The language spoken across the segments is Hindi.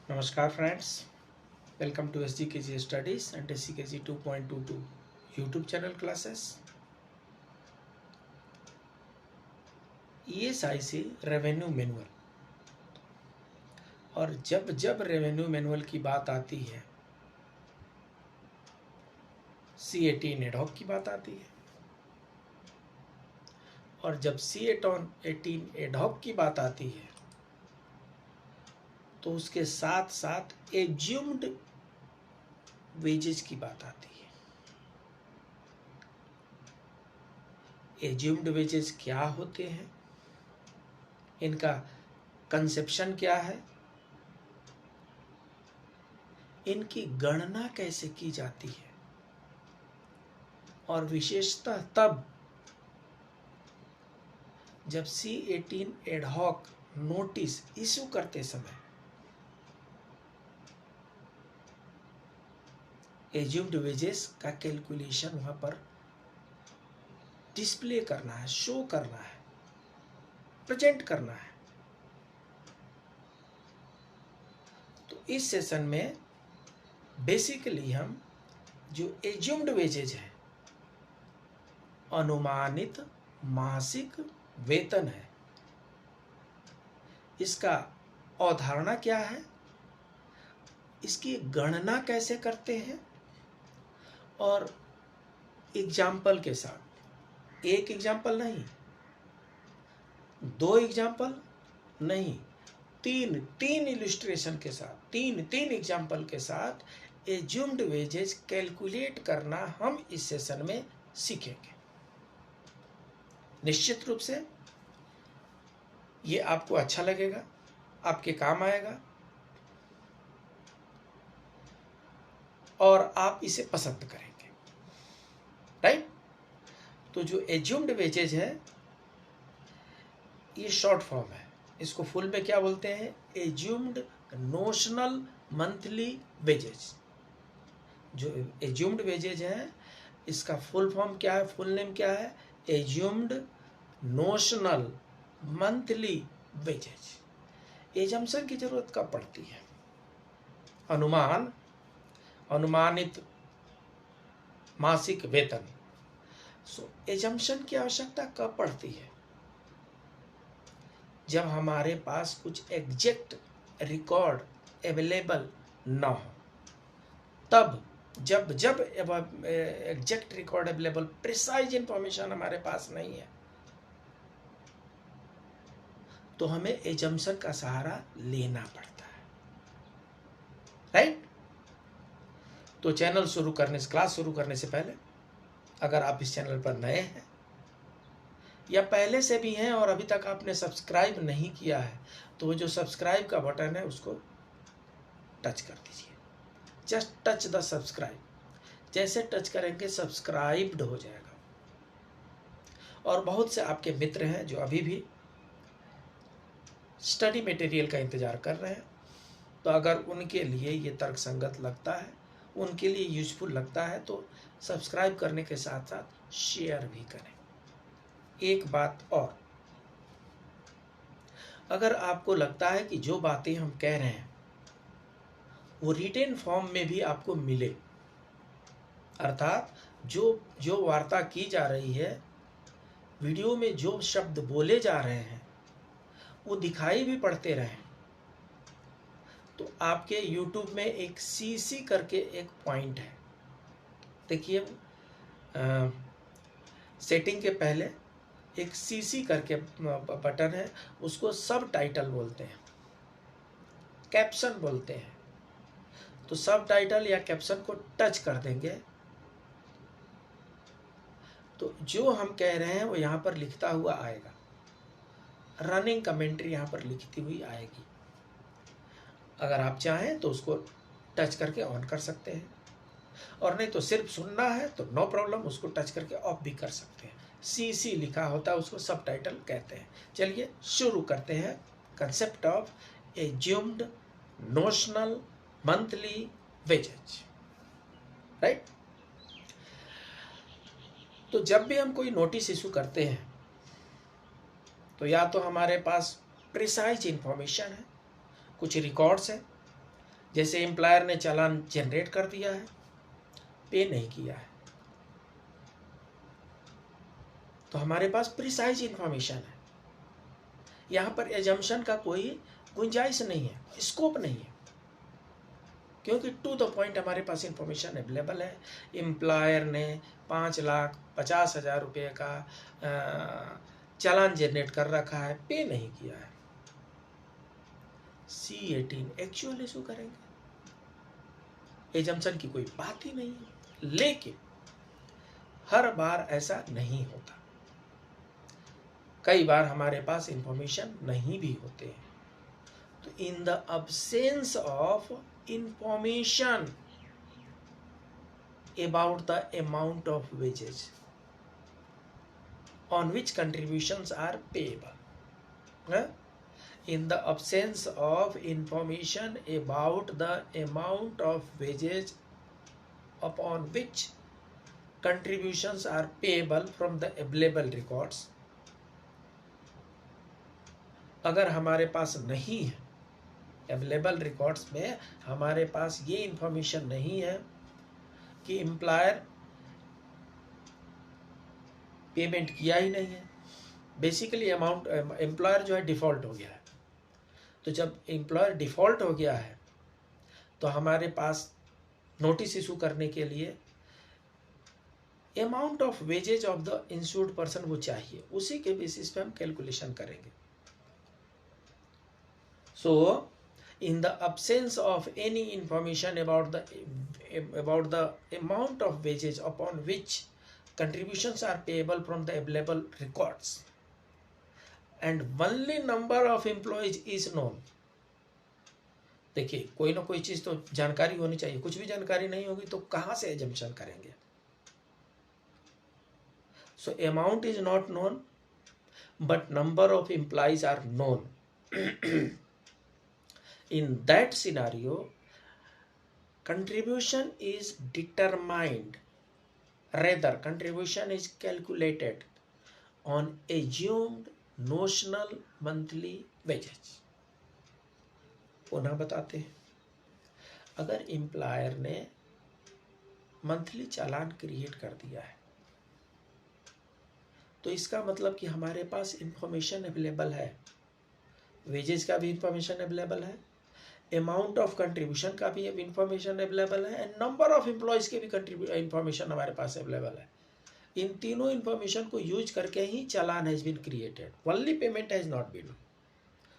नमस्कार friends, welcome to SGKG studies and SGKG 2.22 YouTube channel classes. ESI से रेवेन्यू मैनुअल, और जब जब रेवेन्यू मैनुअल की बात आती है C18 एडहॉक की बात आती है, और जब C18 एडहॉक की बात आती है तो उसके साथ साथ एज्यूम्ड वेजेस की बात आती है। एज्यूम्ड वेजेस क्या होते हैं, इनका कंसेप्शन क्या है, इनकी गणना कैसे की जाती है, और विशेषतः तब जब C18 एडहॉक नोटिस इशू करते समय एज्यूम्ड वेजेस का कैलकुलेशन वहां पर डिस्प्ले करना है, शो करना है, प्रेजेंट करना है। तो इस सेशन में बेसिकली हम जो एज्यूम्ड वेजेज है, अनुमानित मासिक वेतन है, इसका अवधारणा क्या है, इसकी गणना कैसे करते हैं, और एग्जाम्पल के साथ, एक एग्जाम्पल नहीं, दो एग्जाम्पल नहीं, तीन इलस्ट्रेशन के साथ, तीन एग्जाम्पल के साथ एज्यूम्ड वेजेस कैलकुलेट करना हम इस सेशन में सीखेंगे। निश्चित रूप से ये आपको अच्छा लगेगा, आपके काम आएगा और आप इसे पसंद करेंगे, राइट। तो जो एज्यूम्ड वेजेज है ये शॉर्ट फॉर्म है, इसको फुल में क्या बोलते हैं, एज्यूम्ड नोशनल मंथली वेजेज। जो एज्यूम्ड वेजेज है इसका फुल फॉर्म क्या है, फुल नेम क्या है, assumed notional monthly wages. Assumption की जरूरत कब पड़ती है, अनुमानित मासिक वेतन। सो एजम्पशन की आवश्यकता कब पड़ती है, जब हमारे पास कुछ एग्जैक्ट रिकॉर्ड अवेलेबल ना हो। तब जब exact record available, precise information हमारे पास नहीं है, तो हमें एजम्पशन का सहारा लेना पड़ता है, राइट। तो क्लास शुरू करने से पहले अगर आप इस चैनल पर नए हैं या पहले से भी हैं और अभी तक आपने सब्सक्राइब नहीं किया है, तो वो जो सब्सक्राइब का बटन है उसको टच कर दीजिए। जस्ट टच द सब्सक्राइब, जैसे टच करेंगे सब्सक्राइब्ड हो जाएगा। और बहुत से आपके मित्र हैं जो अभी भी स्टडी मटेरियल का इंतजार कर रहे हैं, तो अगर उनके लिए ये तर्कसंगत लगता है, उनके लिए यूजफुल लगता है, तो सब्सक्राइब करने के साथ साथ शेयर भी करें। एक बात और, अगर आपको लगता है कि जो बातें हम कह रहे हैं वो रिटेन फॉर्म में भी आपको मिले, अर्थात जो वार्ता की जा रही है, वीडियो में जो शब्द बोले जा रहे हैं वो दिखाई भी पड़ते रहें, तो आपके YouTube में एक CC करके एक पॉइंट है, देखिए सेटिंग के पहले एक CC करके बटन है, उसको सब टाइटल बोलते हैं, कैप्शन बोलते हैं। तो सब टाइटल या कैप्शन को टच कर देंगे तो जो हम कह रहे हैं वो यहाँ पर लिखता हुआ आएगा, रनिंग कमेंट्री यहाँ पर लिखती हुई आएगी। अगर आप चाहें तो उसको टच करके ऑन कर सकते हैं, और नहीं तो सिर्फ सुनना है तो नो प्रॉब्लम, उसको टच करके ऑफ भी कर सकते हैं। CC लिखा होता है उसको सब टाइटल कहते हैं। चलिए शुरू करते हैं, concept of assumed notional monthly wages, right. तो जब भी हम कोई नोटिस इशू करते हैं तो या तो हमारे पास प्रिसाइज इंफॉर्मेशन है, कुछ रिकॉर्ड्स है, जैसे एम्प्लॉयर ने चालान जनरेट कर दिया है, पे नहीं किया है, तो हमारे पास प्रिसाइज इंफॉर्मेशन है। यहाँ पर एजम्पशन का कोई गुंजाइश नहीं है, स्कोप नहीं है, क्योंकि टू द पॉइंट हमारे पास इंफॉर्मेशन अवेलेबल है। एम्प्लॉयर ने 5,50,000 रुपये का चालान जनरेट कर रखा है, पे नहीं किया है, C18 एक्चुअल इशू करेंगे, एजम्पशन की कोई बात ही नहीं है। लेकिन हर बार ऐसा नहीं होता, कई बार हमारे पास इंफॉर्मेशन नहीं भी होते हैं। तो in the absence of information about the amount of wages on which contributions are payable, in the absence of information about the amount of wages upon which contributions are payable from the available records, अगर हमारे पास नहीं है, अवेलेबल रिकॉर्ड्स में हमारे पास ये इंफॉर्मेशन नहीं है कि एम्प्लॉयर पेमेंट किया ही नहीं है, बेसिकली अमाउंट एम्प्लॉयर जो है डिफ़ॉल्ट हो गया है। तो जब एम्प्लॉयर डिफ़ॉल्ट हो गया है तो हमारे पास नोटिस इशू करने के लिए amount of wages of the insured person वो चाहिए, उसी के बेसिस पे हम कैलकुलेशन करेंगे। सो in the absence of any information about the amount of wages upon which contributions are payable from the available records and only number of employees is known, देखिए कोई ना कोई चीज तो जानकारी होनी चाहिए, कुछ भी जानकारी नहीं होगी तो कहां से एजम्पशन करेंगे। So amount is not known but number of employees are known. In that scenario, contribution is determined, rather contribution is calculated on assumed notional monthly wages. पुनः बताते हैं, अगर एम्प्लॉयर ने मंथली चालान क्रिएट कर दिया है तो इसका मतलब कि हमारे पास इंफॉर्मेशन अवेलेबल है, वेजेस का भी इंफॉर्मेशन अवेलेबल है, अमाउंट ऑफ कंट्रीब्यूशन का भी इंफॉर्मेशन अवेलेबल है, एंड नंबर ऑफ एम्प्लॉयज के भी इंफॉर्मेशन हमारे पास अवेलेबल है। इन तीनों इंफॉर्मेशन को यूज करके ही चालान has been created, only payment has not been.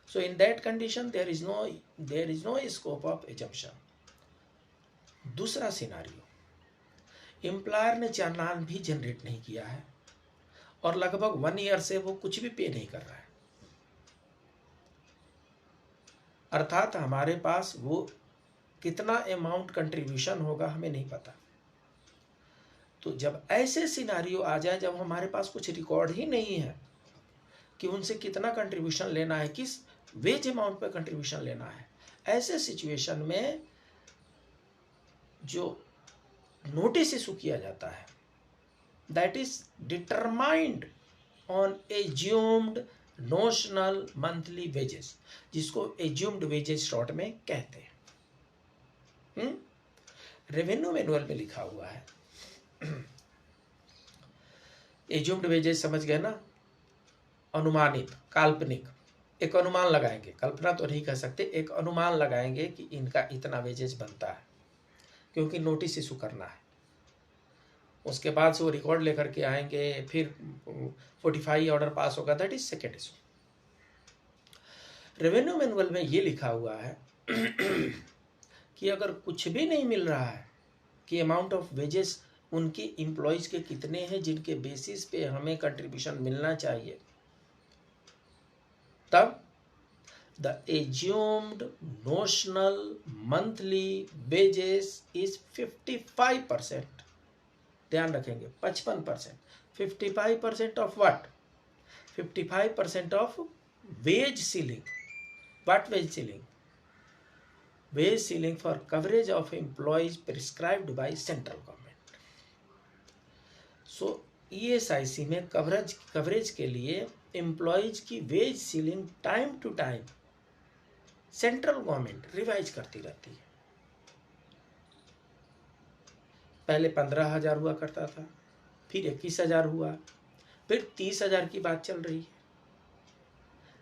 So in that condition there is no scope of exemption. दूसरा सिनारियो, एम्प्लॉयर ने चालान भी जनरेट नहीं किया है और लगभग 1 ईयर से वो कुछ भी पे नहीं कर रहा है, अर्थात हमारे पास वो कितना अमाउंट कंट्रीब्यूशन होगा हमें नहीं पता। तो जब ऐसे सिनारियो आ जाए जब हमारे पास कुछ रिकॉर्ड ही नहीं है कि उनसे कितना कंट्रीब्यूशन लेना है, किस वेज अमाउंट पर कंट्रीब्यूशन लेना है, ऐसे सिचुएशन में जो नोटिस इशू किया जाता है that is determined on assumed notional monthly wages, जिसको एज्यूम्ड वेजेस शॉर्ट में कहते हैं। रेवेन्यू मैनुअल में लिखा हुआ है। एज्यूम्ड वेजेस समझ गए ना, अनुमानित, काल्पनिक, एक अनुमान लगाएंगे, कल्पना तो नहीं कह सकते, एक अनुमान लगाएंगे कि इनका इतना वेजेस बनता है, क्योंकि नोटिस इशू करना है। उसके बाद से वो रिकॉर्ड लेकर के आएंगे, फिर 45 ऑर्डर पास होगा, that is second issue. Revenue manual में ये लिखा हुआ है कि अगर कुछ भी नहीं मिल रहा है कि अमाउंट ऑफ वेजेस उनके एम्प्लॉयज के कितने हैं जिनके बेसिस पे हमें कंट्रीब्यूशन मिलना चाहिए, तब the assumed notional monthly wages is 55%। ध्यान रखेंगे 55%, 55% of what, 55% of wage ceiling. What wage ceiling? Wage ceiling for coverage of employees prescribed by central government. So ESIC में कवरेज के लिए एम्प्लॉयज की wage ceiling time to time central government revise करती रहती है। पहले 15,000 हुआ करता था, फिर 21,000 हुआ, फिर 30,000 की बात चल रही है।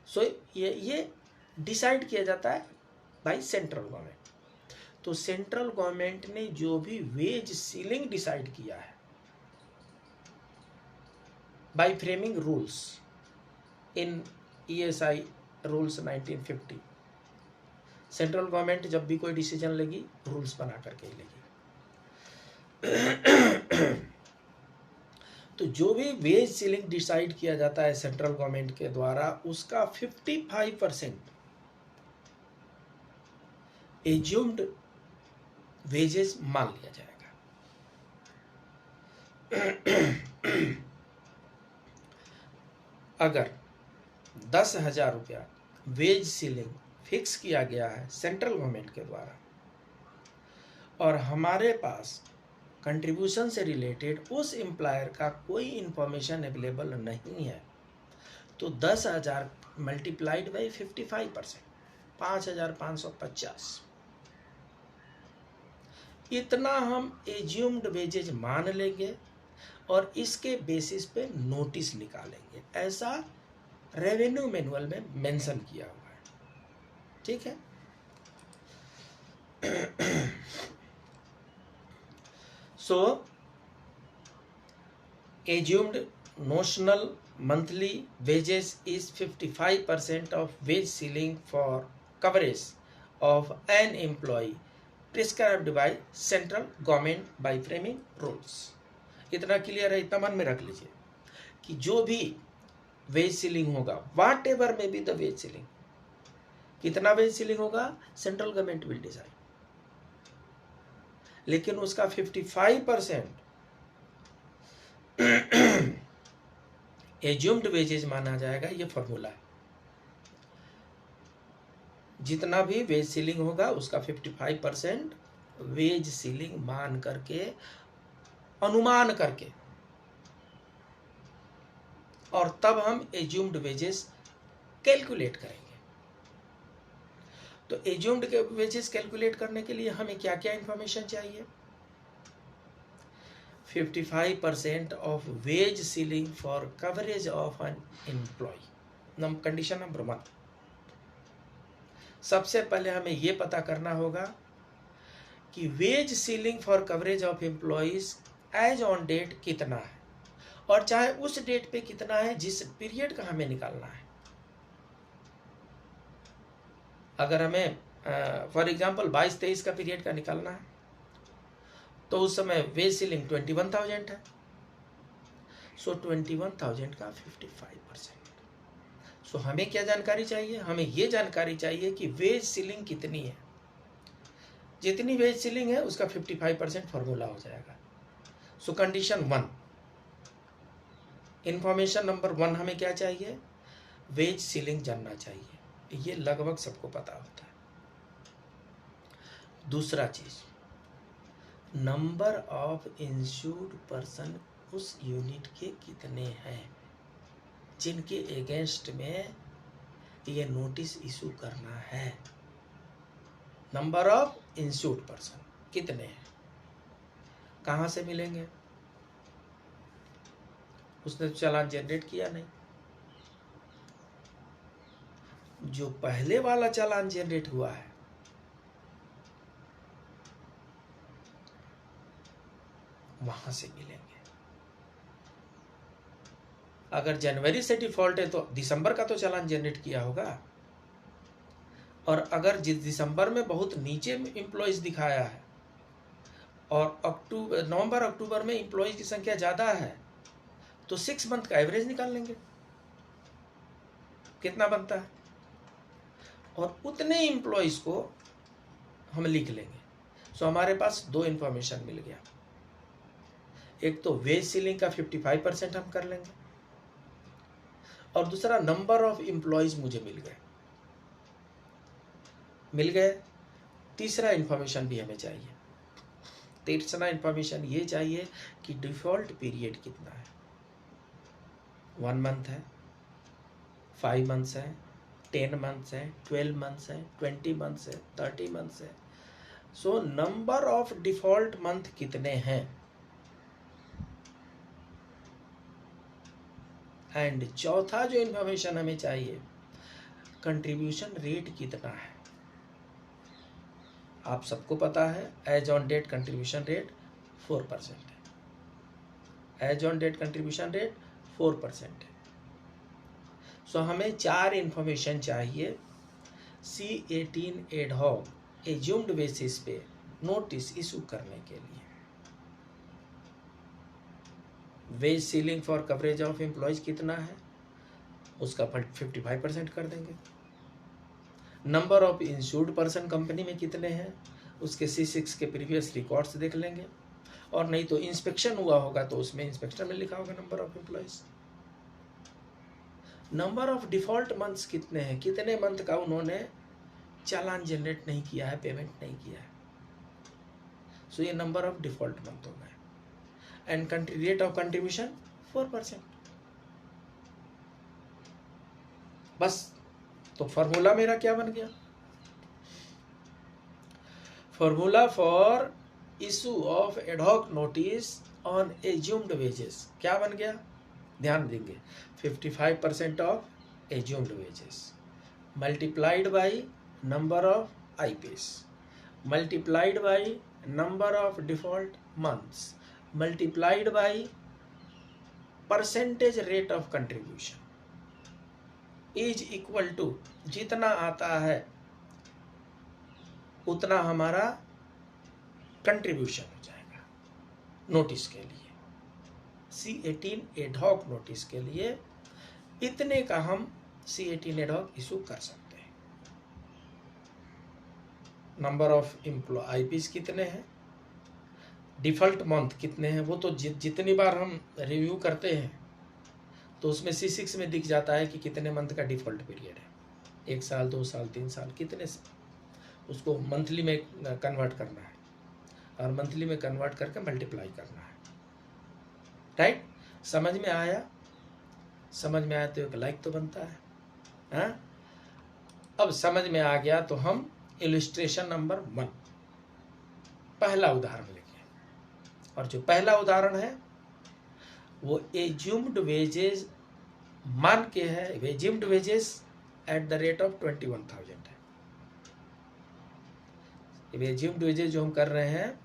सो ये डिसाइड किया जाता है बाय सेंट्रल गवर्नमेंट। तो सेंट्रल गवर्नमेंट ने जो भी वेज सीलिंग डिसाइड किया है by framing rules in ESI rules 1950, central government जब भी कोई डिसीजन लेगी रूल्स बना करके ही लेगी। तो जो भी वेज सीलिंग डिसाइड किया जाता है सेंट्रल गवर्नमेंट के द्वारा, उसका 55% एज्यूम्ड वेजेस मान लिया जाएगा। अगर 10,000 रुपया वेज सीलिंग फिक्स किया गया है सेंट्रल गवर्नमेंट के द्वारा, और हमारे पास कंट्रीब्यूशन से रिलेटेड उस एम्प्लॉयर का कोई इंफॉर्मेशन अवेलेबल नहीं है, तो 10,000 मल्टीप्लाइड बाई 55%, 5,550, इतना हम एज्यूम्ड वेजेज मान लेंगे और इसके बेसिस पे नोटिस निकालेंगे। ऐसा रेवेन्यू मैनुअल में मेंशन किया हुआ है। ठीक है। सो assumed notional monthly wages is 55% of wage ceiling for coverage of an employee prescribed by central government by framing rules। इतना क्लियर है, इतना मन में रख लीजिए कि जो भी वेज सीलिंग होगा, वाट एवर में बी द वेज सीलिंग, कितना वेज सीलिंग होगा सेंट्रल गवर्नमेंट विल डिसाइड, लेकिन उसका 55% एज्यूम्ड वेजेज माना जाएगा। ये फॉर्मूला है, जितना भी वेज सीलिंग होगा उसका 55% वेज सीलिंग मान करके, अनुमान करके, और तब हम एज्यूम्ड वेजेस कैलकुलेट करेंगे। तो एज्यूम्ड वेजेस कैलकुलेट करने के लिए हमें क्या क्या इंफॉर्मेशन चाहिए? 55% of wage ceiling for coverage of an employee. Condition number 1, सबसे पहले हमें यह पता करना होगा कि wage ceiling for coverage of employees as on date कितना है, और चाहे उस डेट पे कितना है जिस पीरियड का हमें निकालना है। अगर हमें फॉर एग्जांपल 22-23 का पीरियड का निकालना है, तो उस समय वेज सीलिंग 21,000 है। सो 21,000 का 55%। सो हमें क्या जानकारी चाहिए? हमें ये जानकारी चाहिए कि वेज सीलिंग कितनी है। जितनी वेज सीलिंग है उसका 55% फॉर्मूला हो जाएगा। सो कंडीशन 1, इंफॉर्मेशन नंबर 1 हमें क्या चाहिए? वेज सीलिंग जानना चाहिए। ये लगभग सबको पता होता है। दूसरा चीज, नंबर ऑफ इंश्योर्ड पर्सन उस यूनिट के कितने हैं जिनके अगेंस्ट में ये नोटिस इशू करना है। नंबर ऑफ इंश्योर्ड पर्सन कितने हैं, कहां से मिलेंगे? उसने तो चालान जनरेट किया नहीं। जो पहले वाला चालान जनरेट हुआ है वहां से मिलेंगे। अगर जनवरी से डिफॉल्ट है तो दिसंबर का तो चालान जनरेट किया होगा, और अगर जिस दिसंबर में बहुत नीचे में एम्प्लॉयज दिखाया है और नवंबर अक्टूबर में एम्प्लॉयज की संख्या ज्यादा है, तो 6 मंथ का एवरेज निकाल लेंगे कितना बनता है, और उतने एम्प्लॉयज को हम लिख लेंगे। सो हमारे पास 2 इंफॉर्मेशन मिल गया। एक तो वेज सीलिंग का 55% हम कर लेंगे, और दूसरा नंबर ऑफ एम्प्लॉयज मुझे मिल गए। तीसरा इंफॉर्मेशन भी हमें चाहिए। तीसरा इंफॉर्मेशन ये चाहिए कि डिफॉल्ट पीरियड कितना है। 1 मंथ है, 5 मंथ्स है, 10 मंथ्स है, 12 मंथ्स है, 20 मंथ्स है, 30 मंथ्स है, so number of default month कितने हैं, एंड चौथा जो इंफॉर्मेशन हमें चाहिए, कंट्रीब्यूशन रेट कितना है। आप सबको पता है as on date contribution rate 4% है, as on date contribution rate 4% है। सो हमें 4 इंफॉर्मेशन चाहिए C18 ad hoc assumed basis पे नोटिस इशू करने के लिए। Wage ceiling for coverage of employees कितना है, उसका 55% कर देंगे। Number of insured person company में कितने हैं, उसके C6 के प्रीवियस रिकॉर्ड्स देख लेंगे, और नहीं तो इंस्पेक्शन हुआ होगा तो उसमें इंस्पेक्शन में लिखा होगा number of employees. Number of default months कितने हैं, कितने मंथ का उन्होंने चालान जनरेट नहीं किया है, पेमेंट नहीं किया है। सो ये नंबर ऑफ डिफॉल्ट मंथ हो गए। And country rate of contribution 4%। बस, तो फॉर्मूला मेरा क्या बन गया, formula for issue of ad hoc notice on assumed wages क्या बन गया, ध्यान देंगे 55% of assumed wages multiplied by number of IPs multiplied by number of default months multiplied by percentage rate of contribution is equal to, जितना आता है उतना हमारा कंट्रीब्यूशन हो जाएगा नोटिस के लिए। C18 एडहॉक नोटिस के लिए इतने का हम C18 एडहॉक इशू कर सकते हैं। नंबर ऑफ एम्प्लॉय आईपीस कितने हैं, डिफॉल्ट मंथ कितने हैं, वो तो जितनी बार हम रिव्यू करते हैं तो उसमें C6 में दिख जाता है कि कितने मंथ का डिफॉल्ट पीरियड है, 1 साल 2 साल 3 साल कितने, उसको मंथली में कन्वर्ट करना है और मंथली में कन्वर्ट करके मल्टीप्लाई करना है। राइट, समझ में आया, समझ में आया तो एक लाइक तो बनता है। हाँ, अब समझ में आ गया तो हम इलस्ट्रेशन नंबर 1 पहला उदाहरण लेंगे, और जो पहला उदाहरण है वो एज्यूम्ड वेजेस मान के है, assumed wages at the rate of 21,000 है। एज्यूम्ड वेजेस जो हम कर रहे हैं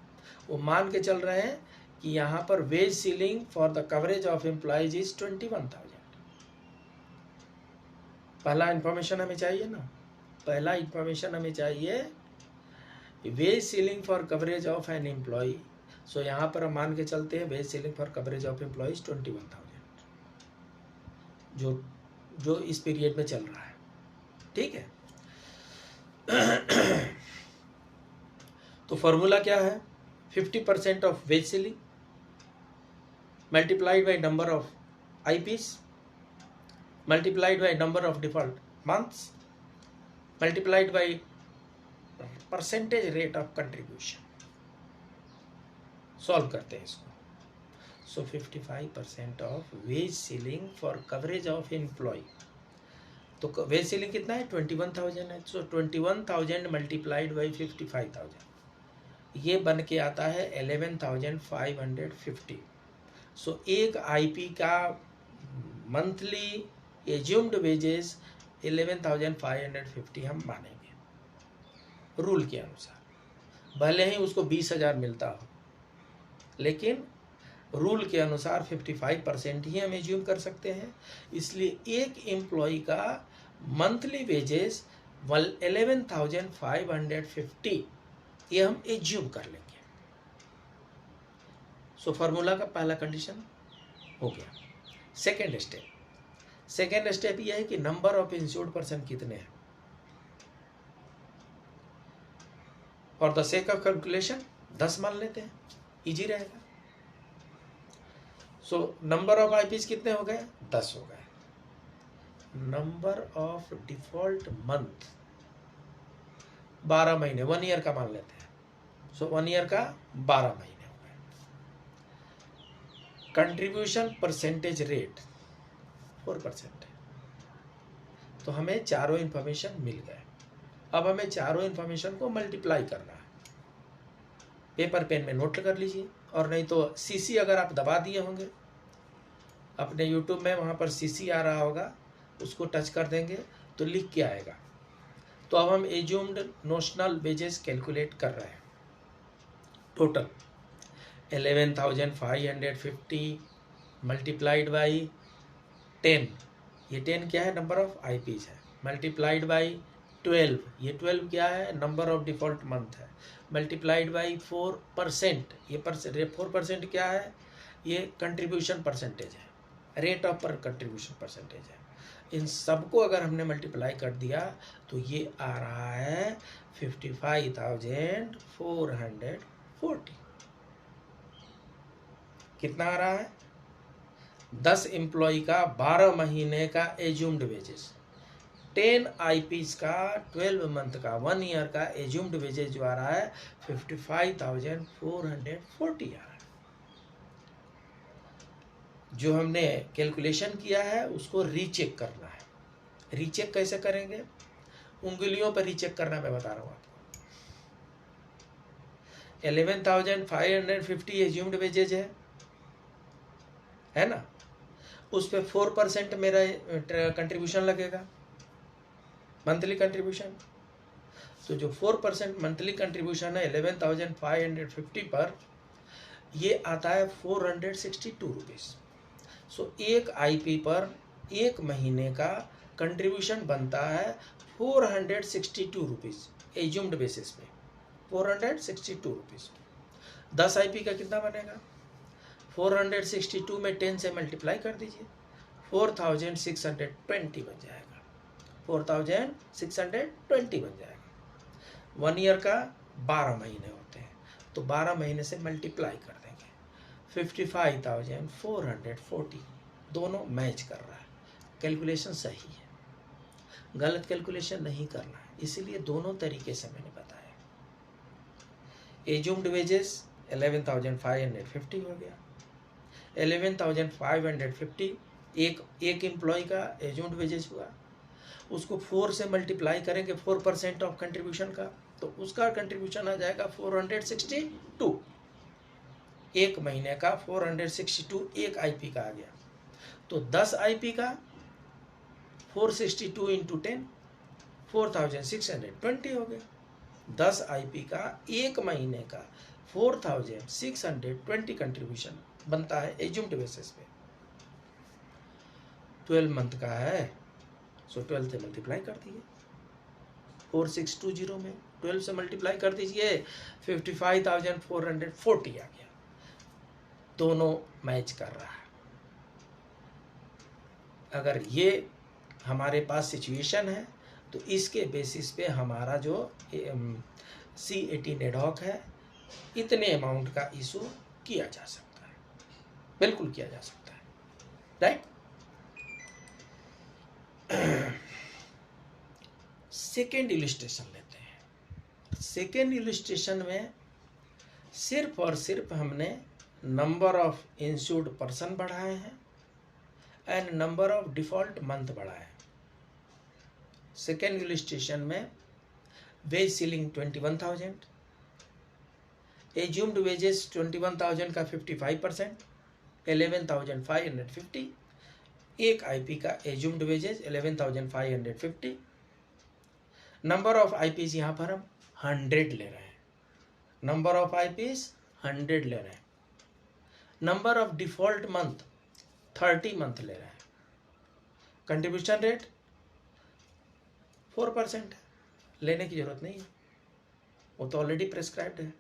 वो मान के चल रहे हैं कि यहाँ पर wage ceiling for the coverage of employees is 21,000। पहला इंफॉर्मेशन हमें चाहिए ना, पहला इंफॉर्मेशन हमें चाहिए wage ceiling for coverage of an employee. So यहाँ पर हम मान के चलते हैं wage ceiling for coverage of employees 21,000 जो इस पीरियड में चल रहा है। ठीक है, तो फॉर्मूला क्या है, 50% of wage ceiling multiplied by number of IPs multiplied by number of default months multiplied by percentage rate of contribution. Solve करते हैं इसको। So 55% of wage ceiling for coverage of employee, तो वेज सीलिंग कितना है 21,000 है। सो 21,000 मल्टीप्लाइड बाई 55,000 ये बन के आता है 11,550। सो एक आईपी का मंथली एज्यूम्ड वेजेस 11,550 हम मानेंगे रूल के अनुसार, भले ही उसको 20,000 मिलता हो, लेकिन रूल के अनुसार 55% ही हम एज्यूम कर सकते हैं। इसलिए एक एम्प्लॉय का मंथली वेजेस 11,550 ये हम एज्यूम कर लेंगे। सो फार्मूला का पहला कंडीशन हो गया। सेकेंड स्टेप यह है कि नंबर ऑफ इंश्योर्ड पर्सन कितने हैं। For the sake of calculation 10 मान लेते हैं, इजी रहेगा। सो नंबर ऑफ आईपीस कितने हो गए, 10 हो गए। नंबर ऑफ डिफॉल्ट मंथ 12 महीने, 1 ईयर का मान लेते हैं। सो 1 ईयर का 12 महीने हो गए। कंट्रीब्यूशन परसेंटेज रेट 4% है। तो हमें चारों इंफॉर्मेशन मिल गए। अब हमें चारों इंफॉर्मेशन को मल्टीप्लाई करना है। पेपर पेन में नोट कर लीजिए, और नहीं तो सीसी अगर आप दबा दिए होंगे अपने यूट्यूब में, वहाँ पर सीसी आ रहा होगा, उसको टच कर देंगे तो लिख के आएगा। तो अब हम एज्यूम्ड नोशनल वेजेस कैलकुलेट कर रहे हैं। टोटल 11,550 मल्टीप्लाइड बाई 10, ये 10 क्या है, नंबर ऑफ आईपीज है, मल्टीप्लाइड बाई 12, ये 12 क्या है, नंबर ऑफ डिफॉल्ट मंथ है, मल्टीप्लाइड बाई 4%, ये 4% क्या है, ये कंट्रीब्यूशन परसेंटेज है, रेट ऑफ पर कंट्रीब्यूशन परसेंटेज है। इन सबको अगर हमने मल्टीप्लाई कर दिया तो ये आ रहा है 55,440। कितना आ रहा है, 10 एम्प्लॉय का 12 महीने का एज्यूम्ड वेजेस, 10 आईपीज का 12 मंथ का 1 ईयर का एज्यूम्ड वेजेस जो आ रहा है 55,440 आ रहा है। जो हमने कैलकुलेशन किया है उसको रीचेक करना है। रीचेक कैसे करेंगे, उंगलियों पर रीचेक करना मैं बता रहा हूँ आपको। 11,550 एज्यूम्ड वेजेज है ना, उस पर 4% मेरा कंट्रीब्यूशन लगेगा, मंथली कंट्रीब्यूशन। तो जो 4% मंथली कंट्रीब्यूशन है 11,550 पर, ये आता है 462 रुपीज़। सो एक आईपी पर एक महीने का कंट्रीब्यूशन बनता है 462 रुपीज़ एज्यूम्ड बेसिस पे, 462 रुपीज़। 10 आईपी का कितना बनेगा, 462 में 10 से मल्टीप्लाई कर दीजिए, 4,620 बन जाएगा, 4,620 बन जाएगा। 1 ईयर का 12 महीने होते हैं, तो 12 महीने से मल्टीप्लाई कर देंगे, 55,440, दोनों मैच कर रहा है, कैलकुलेशन सही है, गलत कैलकुलेशन नहीं करना है, इसीलिए दोनों तरीके से मैंने बताया। एज्यूम्ड वेजेस 11,550 हो गया, 11,550 एक एम्प्लॉय का एज्यूम्ड वेजेस हुआ, उसको 4 से मल्टीप्लाई करेंगे 4% ऑफ कंट्रीब्यूशन का, तो उसका कंट्रीब्यूशन आ जाएगा 462, एक महीने का 462 एक आईपी का आ गया। तो 10 आईपी का 462 इंटू 10 4,620 हो गया। 10 आईपी का एक महीने का 4,620 कंट्रीब्यूशन बनता है एज्यूम्ड बेसिस पे। 12 मंथ का है, सो 12 से मल्टीप्लाई कर दिए, 4620 में 12 से मल्टीप्लाई कर दीजिए, 55,440 आ गया, दोनों मैच कर रहा है। अगर ये हमारे पास सिचुएशन है तो इसके बेसिस पे हमारा जो C18 एडहॉक है, इतने अमाउंट का इशू किया जा सकता है, बिल्कुल किया जा सकता है, राइट। सेकेंड इलस्ट्रेशन लेते हैं। सेकेंड इलस्ट्रेशन में सिर्फ और सिर्फ हमने नंबर ऑफ इंश्योर्ड पर्सन बढ़ाए हैं and number of default month बढ़ाए हैं। सेकेंड इलस्ट्रेशन में वेज सीलिंग 21,000, एज्यूम्ड वेजेस 21,000 का 55%, 11,550, एक आईपी का assumed wages 11,550। Number of IPs यहाँ पर हम 100 ले रहे हैं, नंबर ऑफ आईपीज 100 ले रहे हैं। Number of default month 30 month ले रहे हैं। कंट्रीब्यूशन रेट 4% है, लेने की जरूरत नहीं है, वो तो ऑलरेडी प्रेस्क्राइब्ड है।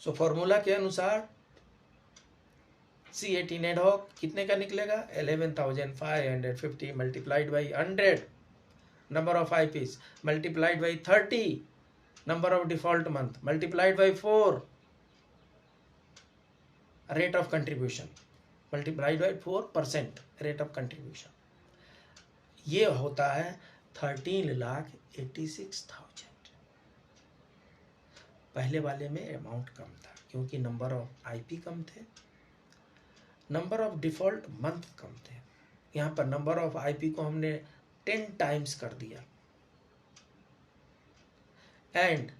सो फॉर्मूला के अनुसार C18 एडहॉक कितने का निकलेगा, 11,550 multiplied by 100 number of IPs multiplied by 30 number of default month multiplied by 4 rate of contribution multiplied by 4% rate of contribution, ये होता है 13,86,000। पहले वाले में अमाउंट कम था क्योंकि नंबर ऑफ आईपी कम थे, नंबर ऑफ डिफॉल्ट मंथ कम थे। यहाँ पर नंबर ऑफ आईपी को हमने 10 टाइम्स कर दिया and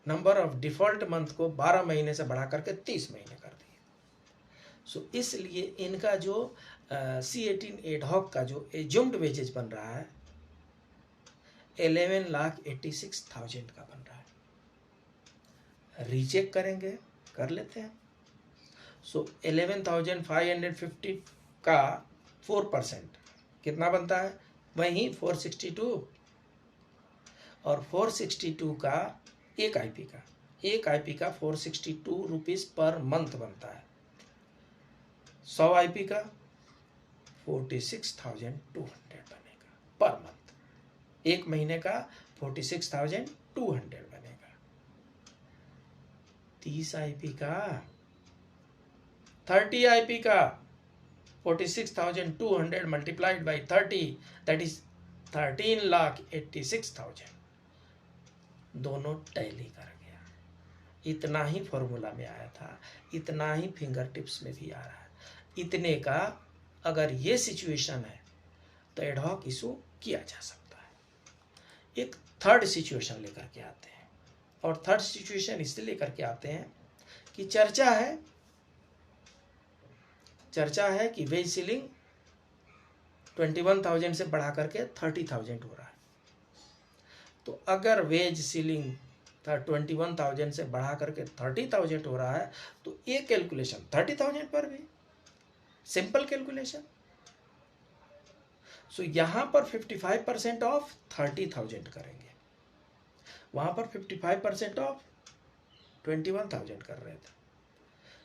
number of default month को 12 महीने से बढ़ा करके 30 महीने कर दिए। सो इसलिए इनका जो C18 एडहॉक का जो एज्यूम्ड वेजेज बन रहा है 11,86,000 का बन रहा है। रीचेक करेंगे, कर लेते हैं। सो 11,550 का 4% कितना बनता है, वहीं 462, और 462 का एक आईपी का 462 रुपीज पर मंथ बनता है। 100 आईपी का 46,200 बनेगा पर मंथ। एक महीने का 46,200 बनेगा। 30 आईपी का 30 आईपी का 46,200 मल्टीप्लाइड बाई 30 दैट इज 13,86,000। दोनों टैली कर गया। इतना ही फॉर्मूला में आया था, इतना ही फिंगर टिप्स में भी आ रहा है। इतने का अगर ये सिचुएशन है तो एडहॉक इशू किया जा सकता है। एक थर्ड सिचुएशन लेकर के आते हैं, और थर्ड सिचुएशन इसलिए लेकर के आते हैं कि चर्चा है कि वेज सीलिंग 21,000 से बढ़ा करके 30,000 हो रहा है। तो अगर वेज सीलिंग 21,000 से बढ़ा करके 30,000 हो रहा है तो ये कैलकुलेशन 30,000 पर भी सिंपल कैलकुलेशन। सो यहां पर 55% ऑफ 30,000 करेंगे, वहां पर 55% ऑफ 21,000 कर रहे थे।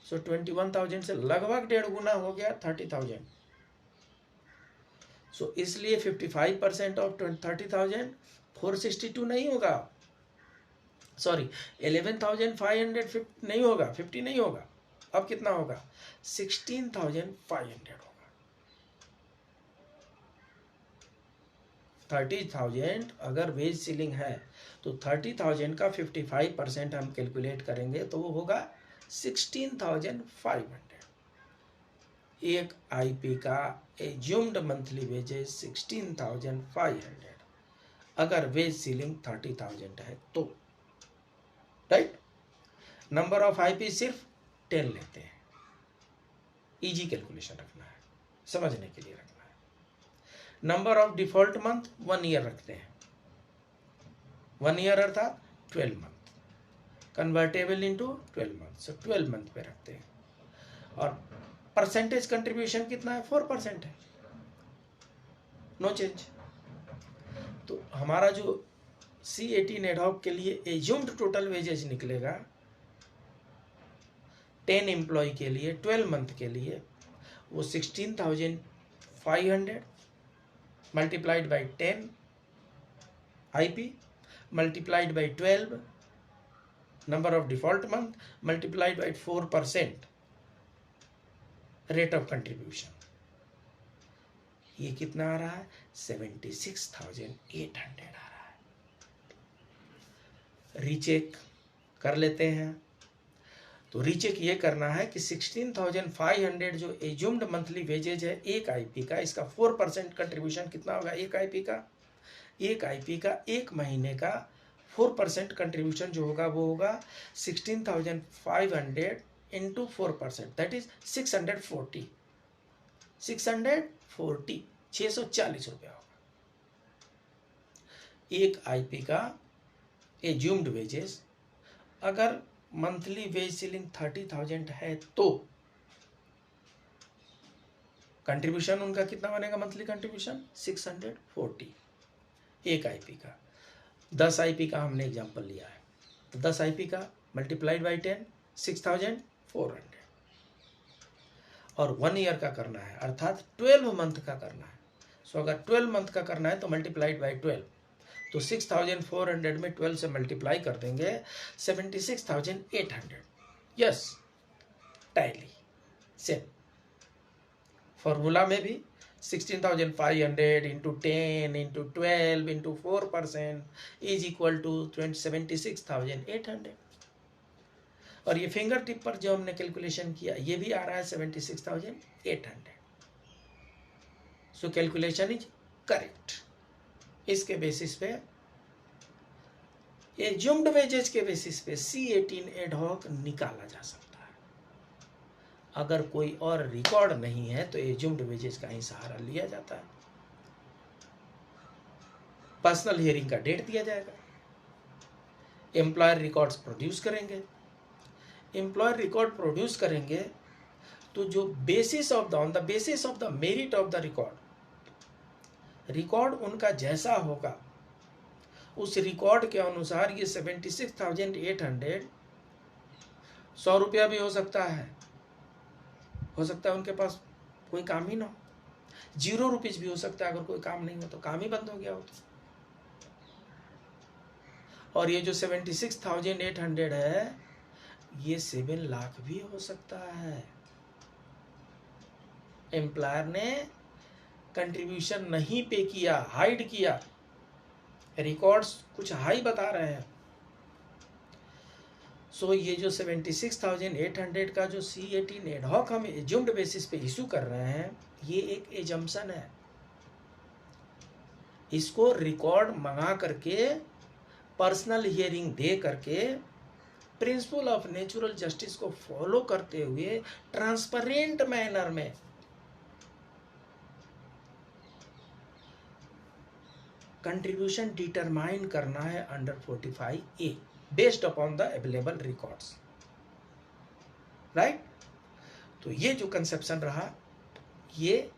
सो 21,000 से लगभग 1.5 गुना हो गया 30,000। सो इसलिए 55% ऑफ 30,000 462 नहीं होगा, सॉरी 11,550 नहीं होगा, 50 नहीं होगा। अब कितना होगा, 16,500 होगा। 30,000 अगर वेज सीलिंग है तो 30,000 का 55% हम कैलकुलेट करेंगे तो वो होगा 16,500। एक आईपी का एज्यूम्ड मंथली वेजेस 16,500 अगर वेज सीलिंग 30,000 है तो, राइट। नंबर ऑफ आईपी सिर्फ 10 लेते हैं, इजी कैलकुलेशन रखना है, समझने के लिए रखना है। Number of default month 1 year रखते हैं, 1 ईयर अर्थात 12 मंथ, कन्वर्टेबल इनटू 12 मंथ, सो 12 मंथ पे रखते हैं। और परसेंटेज कंट्रीब्यूशन कितना है, 4% है, नो चेंज। तो हमारा जो C18 एडहॉक के लिए एज्यूम्ड टोटल वेजेज निकलेगा 10 एम्प्लॉय के लिए 12 मंथ के लिए, वो 16,500 multiplied by 10 IP multiplied by 12 number of default month multiplied by 4% rate of contribution. ये कितना आ रहा है, 76,800 आ रहा है। रीचेक कर लेते हैं। तो रीचेक ये करना है कि 16,500 जो एज्यूम्ड मंथली वेजेज है एक आईपी का, इसका 4% कंट्रीब्यूशन कितना होगा, एक आईपी का एक महीने का 4% कंट्रीब्यूशन जो होगा वो होगा 16,500 इंटू 4%, दैट इज 640 640 रुपया होगा। एक आईपी का एज्यूम्ड वेजेस अगर मंथली वेज सीलिंग 30,000 है तो कंट्रीब्यूशन उनका कितना बनेगा, मंथली कंट्रीब्यूशन 640 एक आईपी का। 10 आईपी का हमने एग्जांपल लिया है, तो 10 आईपी का मल्टीप्लाइड बाई 10 6,400, और 1 ईयर का करना है अर्थात 12 मंथ का करना है। सो अगर 12 मंथ का करना है तो मल्टीप्लाइड बाई 12, तो 6,400 में 12 से मल्टीप्लाई कर देंगे 76,800। यस, टैली सेम फॉर्मूला में भी 16,500 into 10 into 12 into 4% is equal to 76,800। और ये फिंगर टिप पर जो हमने कैलकुलेशन किया ये भी आ रहा है 76,800। So calculation is correct. इसके बेसिस पे एज्यूम्ड वेजेज के बेसिस पे C18 एडहॉक निकाला जा सकता है। अगर कोई और रिकॉर्ड नहीं है तो एज्यूम्ड वेजेज का ही सहारा लिया जाता है। पर्सनल हियरिंग का डेट दिया जाएगा, एम्प्लॉयर रिकॉर्ड्स प्रोड्यूस करेंगे। एम्प्लॉयर रिकॉर्ड प्रोड्यूस करेंगे तो जो basis of the on the basis of the merit of the record उनका जैसा होगा उस रिकॉर्ड के अनुसार ये 76,800 ₹100 भी हो सकता है उनके पास कोई काम ही ना हो, ₹0 भी हो सकता है। अगर कोई काम नहीं हो तो काम ही बंद हो गया हो तो। और ये जो 76,800 है ये 7 लाख भी हो सकता है। एम्प्लॉयर ने कंट्रीब्यूशन नहीं पे किया, हाइड किया, रिकॉर्ड्स कुछ हाई बता रहे हैं। सो ये जो 76,800 का जो C18 एडहॉक हम एज्यूम्ड बेसिस पे इशू कर रहे हैं ये एक एजम्पशन है। इसको रिकॉर्ड मंगा करके पर्सनल हियरिंग दे करके प्रिंसिपल ऑफ नेचुरल जस्टिस को फॉलो करते हुए ट्रांसपेरेंट मैनर में कंट्रीब्यूशन डिटरमाइन करना है under 45A based upon the available records, right. तो ये जो कंसेप्शन रहा ये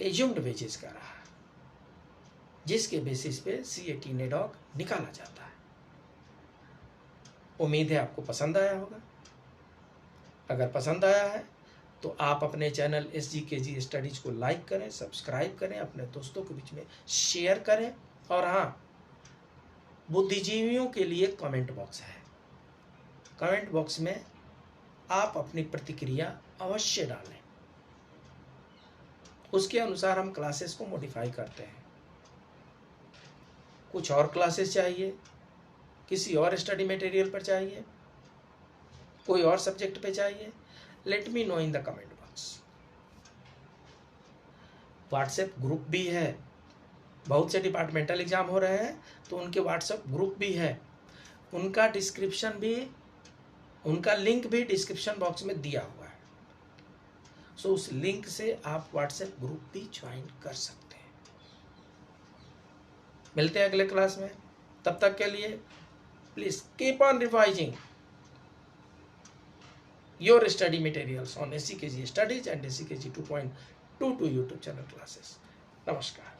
एज्यूम्ड वेजेस का रहा जिसके बेसिस पे C18 एडहॉक निकाला जाता है। उम्मीद है आपको पसंद आया होगा। अगर पसंद आया है तो आप अपने चैनल SGKG स्टडीज को लाइक करें, सब्सक्राइब करें, अपने दोस्तों के बीच में शेयर करें। और हाँ, बुद्धिजीवियों के लिए कमेंट बॉक्स है। कमेंट बॉक्स में आप अपनी प्रतिक्रिया अवश्य डालें, उसके अनुसार हम क्लासेस को मॉडिफाई करते हैं। कुछ और क्लासेस चाहिए, किसी और स्टडी मटेरियल पर चाहिए, कोई और सब्जेक्ट पे चाहिए, let me know in the comment box. WhatsApp group भी है, बहुत से डिपार्टमेंटल एग्जाम हो रहे हैं तो उनके व्हाट्सएप ग्रुप भी है, उनका लिंक भी डिस्क्रिप्शन बॉक्स में दिया हुआ है। सो उस लिंक से आप व्हाट्सएप ग्रुप भी ज्वाइन कर सकते हैं। मिलते हैं अगले क्लास में, तब तक के लिए please keep on revising your study materials on SGKG Studies and SGKG 2.22 YouTube channel classes. Namaskar.